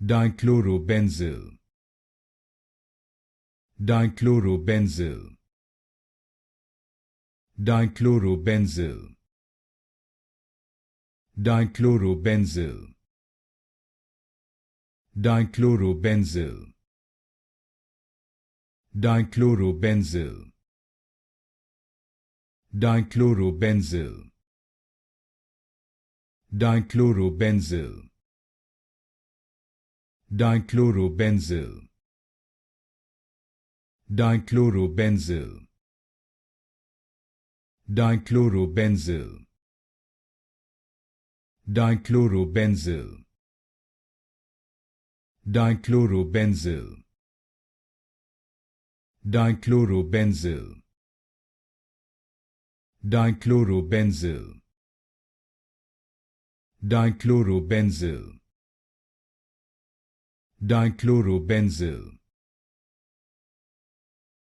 Dichlorobenzyl, Dichlorobenzyl, Dichlorobenzyl, Dichlorobenzyl, Dichlorobenzyl, Dichlorobenzyl, Dichlorobenzyl, Dichlorobenzyl, Dichlorobenzyl, Dichlorobenzyl, Dichlorobenzyl, Dichlorobenzyl, Dichlorobenzyl, Dichlorobenzyl, Dichlorobenzyl, Dichlorobenzyl, Dichlorobenzyl,